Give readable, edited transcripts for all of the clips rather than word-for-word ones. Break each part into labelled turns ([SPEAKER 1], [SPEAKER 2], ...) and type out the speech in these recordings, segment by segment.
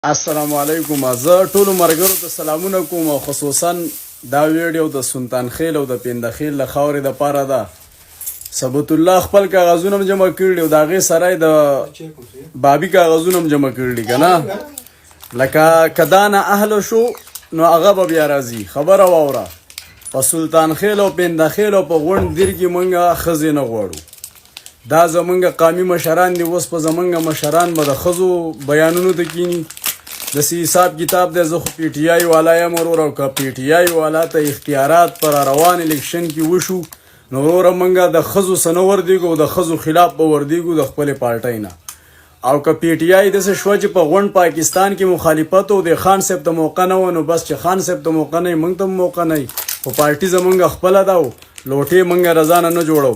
[SPEAKER 1] السلام علیکم. زه ټولو ملګرو ته سلامونه کوم او خصوصا دا ویډیو د سلطان خیل او د پیندخیل له خاورې دپاره ده. ثبت الله خپل کاغذونه هم جمع کړي او د هغې سره یې د بابي کاغذونه هم جمع کړي که نه. لکه که دا نه اهله شو نو هغه به بیا راځي. خبره واوره، په سلطان خیل او پیندخیل او په غونډ دیر کې موږ ښځې نه غواړو. دا زمونږ قومي مشران دي. اوس په زمونږ مشران به د ښځو بیانونو ته کینی. داسې حساب کتاب دی. زه خو پی ټي آی والا یم وروره، او که پی ټي آی والا ته اختیارات پر روان الیکشن کې وشو نو وروره موږ د ښځو څه نه وردېږو او د ښځو خلاف به وردېږو د خپلې پارټۍ نه. او که پی ټي آی داسې شوه چې په غونډ پاکستان کې مخالفت و د خان صاحب ته موقع نه وه، نو بس چې خان صاحب ته موقع نه وي موږ ته هم موقع نه وي. خو پارټي زمونږ خپله ده او لوټې موږ رضا نه جوړو.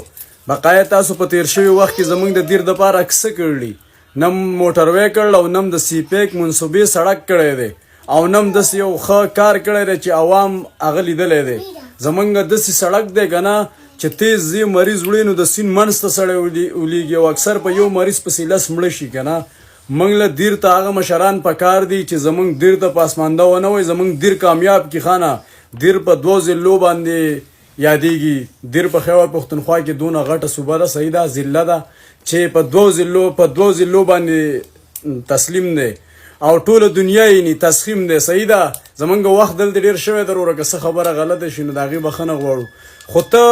[SPEAKER 1] بقایا تاسو په تیر شوي وخت کې زمونږ د دیر دپاره څه کړي؟ نم موټروی کړل او نم د سی پیک منصوبې سړک کړی دی او نم داسې یو ښه کار کړی دی چې عوام هغه لیدلی دی. زمونږ داسې سړک دی که نه چې تیز ځي مریض وړي نو د سیند منځ ته سړی ولیږي او اکثر په یو مریض پسې 10 مړه شي که نه. موږ له دیر ته هغه مشران پکار دي چې زمونږ دیر ته پاسمانده ونه وایي. زمونږ دیر کامیاب کي خانه. دیر په 2 ضلعو باندې یادېږي. دیر په خیبر پښتونخوا کې دونه غټه صوبه ده، صحیح ده، ضلع ده چې په 2 ضلعو باندې تسلیم دی او ټوله دنیا یې تسخیم دی، صحیح ده. زمونږ وخت دلته ډېر شوی در وروره، که څه خبره غلطه شي نو د هغې بخښنه غواړو. خو ته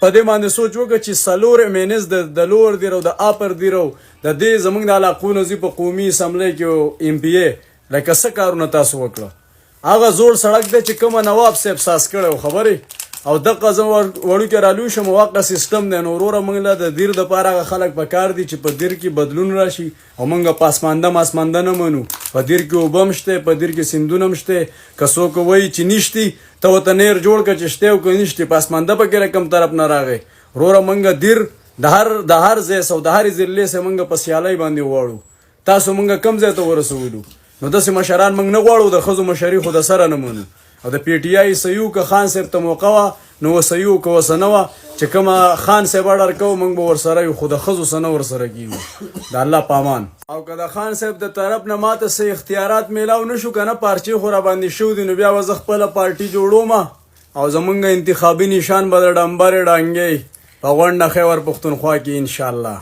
[SPEAKER 1] په دې باندې سوچ وکړه چې 4 MNS د لوور دیر او د اپر دیر او د دې زمونږ د علاقو نه ځي په قومي اسمبلی کې او MPA لکه څه کارونه تاسو وکړه. هغه زوړ سړک دی چې کومه نواب صاحب ساس کړی و خبرې او دغه زه وړوکی رالوی شم. واقع سیستم دی. نو وروره موږ له د دیر دپاره هغه خلک پکار دي چې په دیر کې بدلون راشي او موږ پاسمانده ماسمانده نه منو. په دیر کې اوبه هم شته، په دیر کې سیندونه هم شته. که څوک وایي چې نشتي ته ورته نیر جوړ کړه چې شته او که نشتي پاسمانده پکې له کوم طرف نه راغی. وروره موږ دیر د هر ځای سه او د هرې ضلعې سه موږ په سیالۍ باندې غواړو. تاسو موږ کوم ځای ته ورسولو؟ نو داسې مشران موږ نه غواړو. د ښځو مشري خو د سره نه منو. او د پی ټي آی سیو که خان صاحب ته موقع وه نو وسیو که وسه نه وه چې کومه خان صاحب اډر کوو موږ به ورسره یو، خو د ښځو څه نه ورسره کېږو. د الله پامان. او که د خان صاحب د طرف نه ماته څه اختیارات میلاو نه شو که نه پارچې خو را باندې شو دي نو بیا به زه خپله پارټي جوړوم او زمونږ انتخابي نشان به د ډمبرې ډانګې په غونډه خیبر پښتونخوا کې انشاءالله.